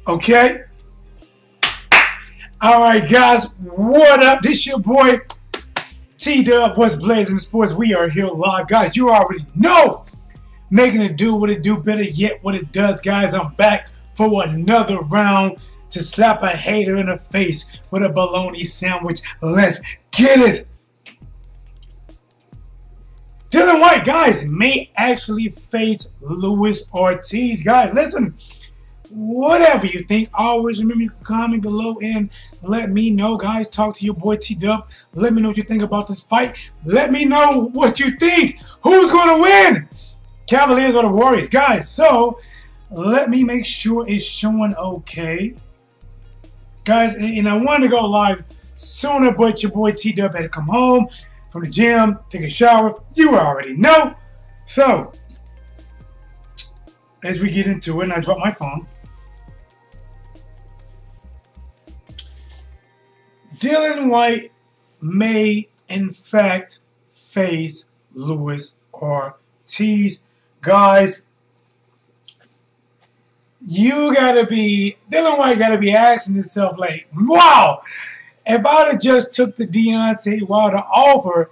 Okay? Alright, guys, what up? This your boy T-Dub, what's blazing sports. We are here live, guys. You already know, making it do what it do, better yet what it does, guys. I'm back for another round to slap a hater in the face with a bologna sandwich. Let's get it. Dillian Whyte, guys, may actually face Luis Ortiz. Guys, listen, whatever you think, always remember you can comment below and let me know, guys. Talk to your boy T-Dub. Let me know what you think about this fight. Let me know what you think. Who's going to win? Cavaliers or the Warriors? Guys, so let me make sure it's showing okay. Guys, and I wanted to go live sooner, but your boy T-Dub had to come home from the gym, take a shower. You already know. So, as we get into it, and I drop my phone. Dillian Whyte may, in fact, face Luis Ortiz. Guys, Dillian Whyte gotta be asking himself like, wow, if I'd have just took the Deontay Wilder offer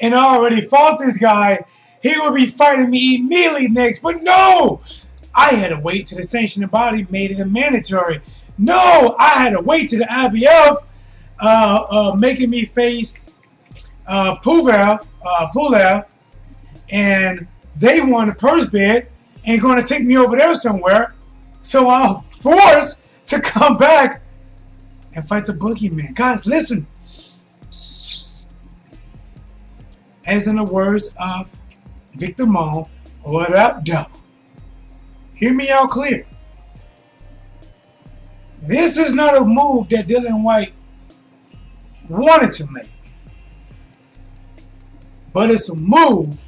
and already fought this guy, he would be fighting me immediately next. But no, I had to wait till the sanctioning body made it a mandatory. No, I had to wait till the IBF making me face Pulev, and they won the purse bid and going to take me over there somewhere. So I'm forced to come back and fight the boogeyman. Guys, listen. As in the words of Victor Moan, what up, though? Hear me out clear. This is not a move that Dillian Whyte wanted to make. But it's a move.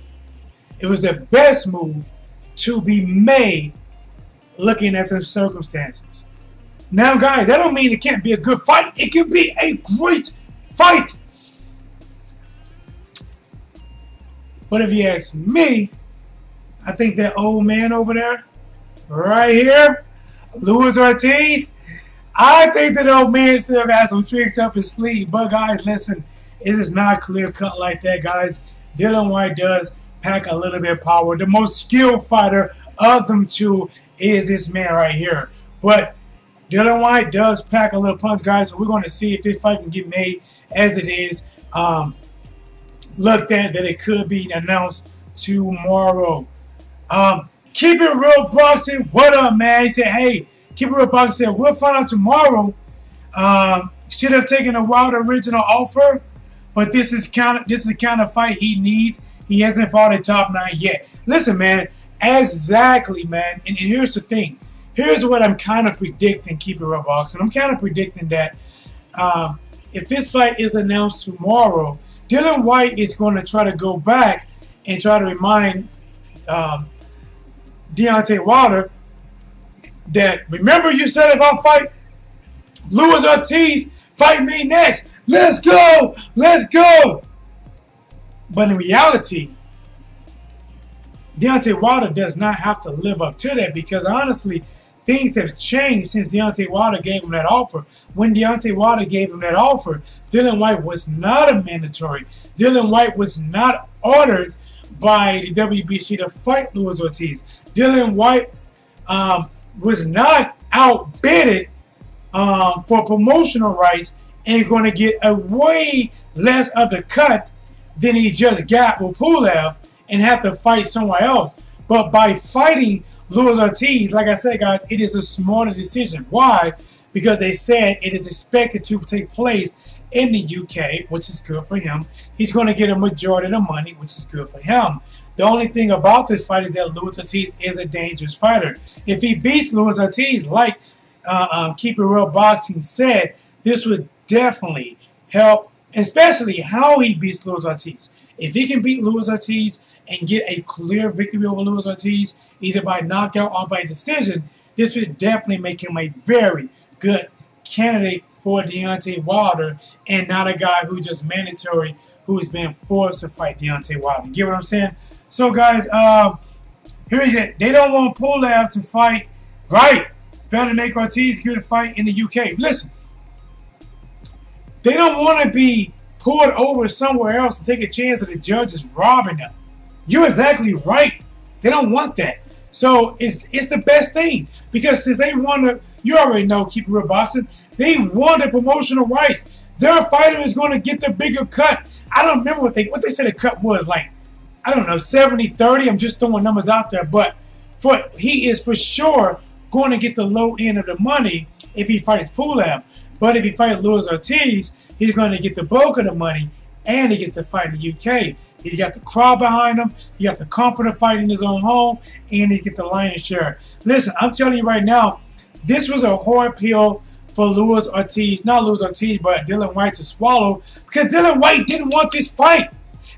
It was the best move to be made looking at the circumstances. Now, guys, that don't mean it can't be a good fight. It can be a great fight. But if you ask me, I think that old man over there, right here, Luis Ortiz, I think that old man still got some tricks up his sleeve. But, guys, listen, it is not clear-cut like that, guys. Dillian Whyte does pack a little bit of power. The most skilled fighter of them two is this man right here. But Dillian Whyte does pack a little punch, guys. So we're going to see if this fight can get made as it is looked at, that it could be announced tomorrow. Keep it real boxing. What up, man? He said, hey, keep it real boxing. Said, we'll find out tomorrow. Should have taken a wild original offer, but this is the kind of fight he needs. He hasn't fought a top 9 yet. Listen, man. Exactly, man. And here's the thing. Here's what I'm kind of predicting, keep it real boxing. I'm kind of predicting that if this fight is announced tomorrow, Dillian Whyte is going to try to go back and try to remind Deontay Wilder that, remember you said if I fight Luis Ortiz, fight me next. Let's go. Let's go. But in reality, Deontay Wilder does not have to live up to that, because honestly, things have changed since Deontay Wilder gave him that offer. When Deontay Wilder gave him that offer, Dillian Whyte was not a mandatory. Dillian Whyte was not ordered by the WBC to fight Luis Ortiz. Dillian Whyte was not outbidded for promotional rights and going to get a way less of the cut than he just got with Pulev and have to fight somewhere else. But by fighting Luis Ortiz, like I said, guys, it is a smarter decision. Why? Because they said it is expected to take place in the UK, which is good for him. He's going to get a majority of the money, which is good for him. The only thing about this fight is that Luis Ortiz is a dangerous fighter. If he beats Luis Ortiz, like Keep It Real Boxing said, this would definitely help, especially how he beats Luis Ortiz. If he can beat Luis Ortiz and get a clear victory over Luis Ortiz, either by knockout or by decision, this would definitely make him a very good candidate for Deontay Wilder, and not a guy who just mandatory, who's been forced to fight Deontay Wilder. Get what I'm saying? So, guys, here's it. They don't want Pulev to fight, right? better make Ortiz get a fight in the UK. Listen, they don't want to be pulled over somewhere else and take a chance that the judge is robbing them. You're exactly right. They don't want that. So it's the best thing, because since they want to, you already know, keep it real boxing, they want the promotional rights. Their fighter is going to get the bigger cut. I don't remember what they said the cut was, like, I don't know, 70-30. I'm just throwing numbers out there, but he is for sure going to get the low end of the money if he fights Pulev. But if he fights Luis Ortiz, he's going to get the bulk of the money, and he gets to fight in the UK. He's got the crowd behind him. He got the comfort of fighting in his own home, and he gets the lion's share. Listen, I'm telling you right now, this was a hard pill for Luis Ortiz, not Luis Ortiz, but Dillian Whyte to swallow, because Dillian Whyte didn't want this fight.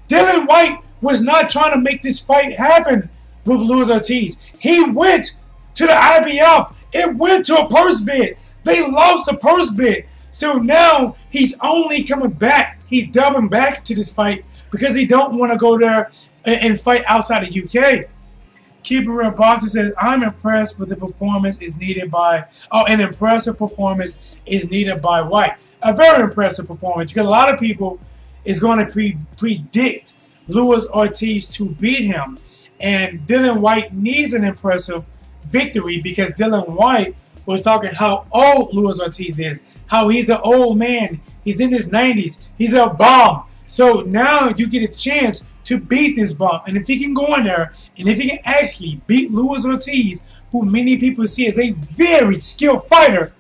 Dillian Whyte was not trying to make this fight happen with Luis Ortiz. He went to the IBF. It went to a purse bid. They lost the purse bid. So now he's only coming back. He's doubling back to this fight because he don't want to go there and fight outside the UK. Keeper Real Boxer says, I'm impressed with the performance is needed by, an impressive performance is needed by Whyte. A very impressive performance, because a lot of people is going to predict Luis Ortiz to beat him. And Dillian Whyte needs an impressive victory, because Dillian Whyte was talking how old Luis Ortiz is, how he's an old man. He's in his 90s. He's a bomb. So now you get a chance to beat this bomb. And if he can go in there, and if he can actually beat Luis Ortiz, who many people see as a very skilled fighter,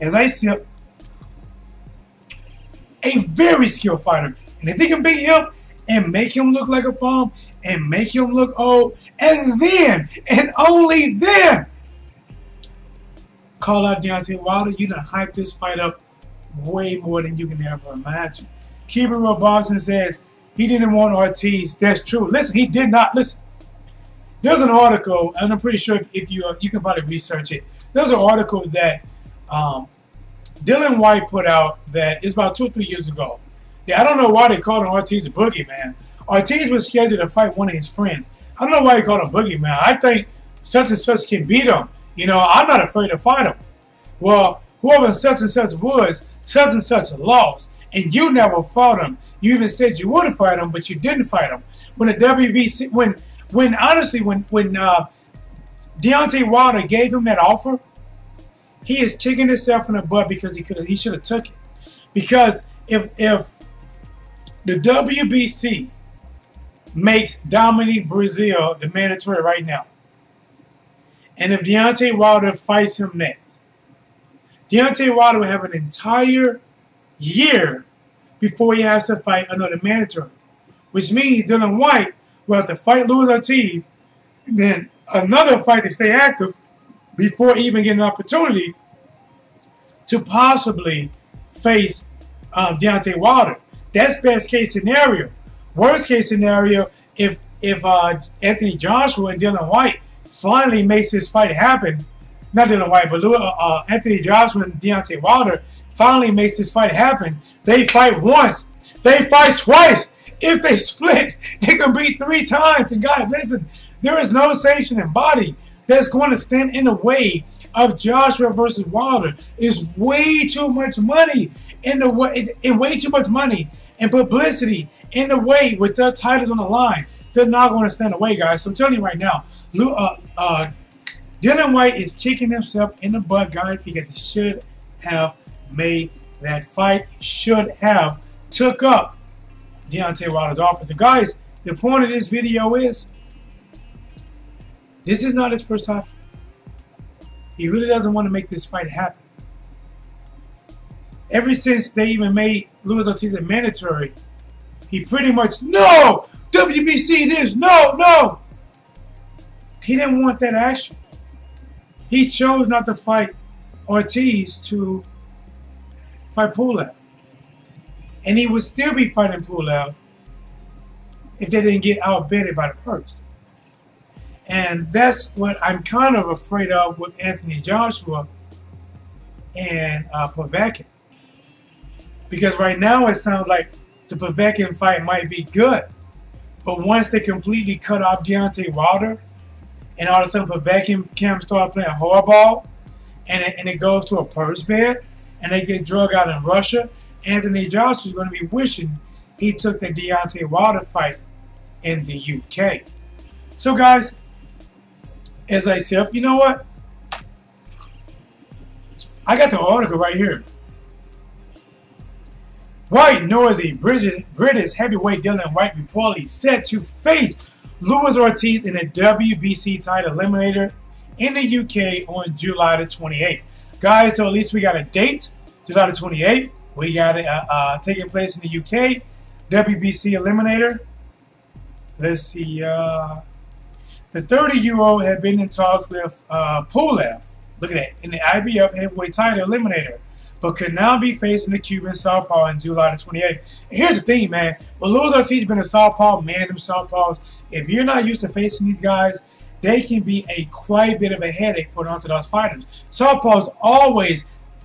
as I see, a very skilled fighter. And if he can beat him and make him look like a bomb and make him look old, and then, and only then, call out Deontay Wilder, you done hype this fight up way more than you can ever imagine. Keeper Real Boxing says he didn't want Ortiz. That's true. Listen, he did not. Listen, there's an article, and I'm pretty sure if you can probably research it. There's an article that Dillian Whyte put out that is about 2 or 3 years ago. Yeah, I don't know why they called him Ortiz a boogeyman. Ortiz was scheduled to fight one of his friends. I don't know why he called him boogeyman. I think such and such can beat him. You know, I'm not afraid to fight him. Well, whoever such and such was, such and such lost. And you never fought him. You even said you would have fought him, but you didn't fight him. When the WBC, when Deontay Wilder gave him that offer, he is kicking himself in the butt because he should have took it. Because if the WBC makes Dominic Breazeale the mandatory right now, and if Deontay Wilder fights him next, Deontay Wilder will have an entire year before he has to fight another mandatory, which means Dillian Whyte will have to fight Luis Ortiz, and then another fight to stay active before even getting an opportunity to possibly face Deontay Wilder. That's best case scenario. Worst case scenario, if Anthony Joshua and Dillian Whyte finally makes this fight happen, not Dillian Whyte, but Anthony Joshua and Deontay Wilder finally makes this fight happen, they fight once, they fight twice. If they split, it could be 3 times. And guys, listen, there is no sanctioning body that's going to stand in the way of Joshua versus Wilder. It's way too much money in the way, way too much money and publicity in the way with their titles on the line. They're not going to stand in the way, guys. So I'm telling you right now, Dillian Whyte is kicking himself in the butt, guys, because he should have made that fight. He should have took up Deontay Wilder's offer. So, guys, the point of this video is, this is not his first option. He really doesn't want to make this fight happen. Ever since they even made Luis Ortiz a mandatory, he pretty much, no! WBC this, no! He didn't want that action. He chose not to fight Ortiz to fight Pulev. And he would still be fighting Pulev if they didn't get outbidded by the purse. And that's what I'm kind of afraid of with Anthony Joshua and Povetkin. Because right now it sounds like the Povetkin fight might be good. But once they completely cut off Deontay Wilder, and all of a sudden Povetkin can start playing hardball, and it goes to a purse bed, and they get drug out in Russia, Anthony Joshua is going to be wishing he took the Deontay Wilder fight in the UK. So, guys, as I said, you know what? I got the article right here. Whyte knows a British heavyweight Dillian Whyte reportedly set to face Luis Ortiz in a WBC title eliminator in the UK on July the 28th. Guys, so at least we got a date, July the 28th. We got it taking place in the UK, WBC eliminator. Let's see. The 30-year-old had been in talks with Pulev, look at that, in the IBF heavyweight title eliminator, but could now be facing the Cuban southpaw in July the 28th. And here's the thing, man. Well, Luis Ortiz been a southpaw, man, them southpaws. If you're not used to facing these guys, they can be quite a bit of a headache for the orthodox fighters. Southpaws always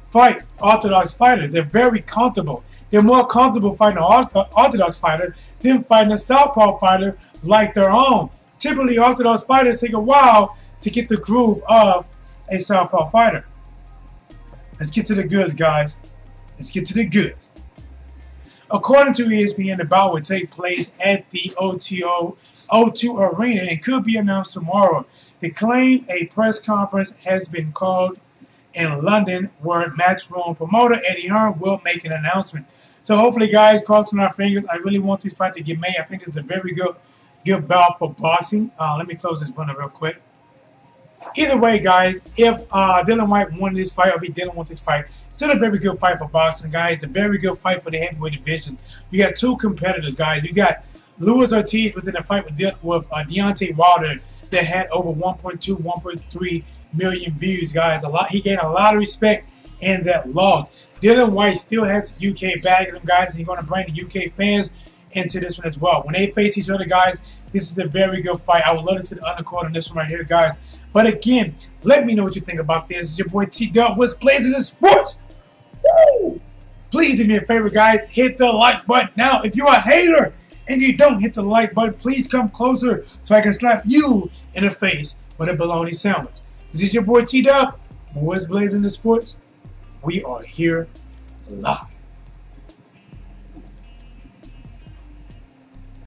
fight orthodox fighters. They're very comfortable. They're more comfortable fighting an orthodox fighter than fighting a southpaw fighter like their own. Typically, orthodox fighters take a while to get the groove of a southpaw fighter. Let's get to the goods, guys. Let's get to the goods. According to ESPN, the bout will take place at the O2 Arena and could be announced tomorrow. They claim a press conference has been called in London where Matchroom promoter Eddie Hearn will make an announcement. So hopefully, guys, crossing our fingers. I really want this fight to get made. I think it's a very good bout for boxing. Let me close this one real quick. Either way, guys, if Dillian Whyte won this fight or if he didn't want this fight, still a very good fight for boxing, guys. It's a very good fight for the heavyweight division. You got two competitors, guys. You got Luis Ortiz was in a fight with Deontay Wilder that had over 1.2, 1.3 million views, guys. He gained a lot of respect in that loss. Dillian Whyte still has UK bagging them, guys, and he's going to bring the UK fans into this one as well. When they face each other, guys, this is a very good fight. I would love to see the undercard on this one right here, guys. But again, let me know what you think about this. It's your boy T-Dub. What's Blazing in Sports? Woo! Please do me a favor, guys. Hit the like button. Now, if you're a hater and you don't hit the like button, please come closer so I can slap you in the face with a bologna sandwich. This is your boy T-Dub. What's Blazing in Sports? We are here live.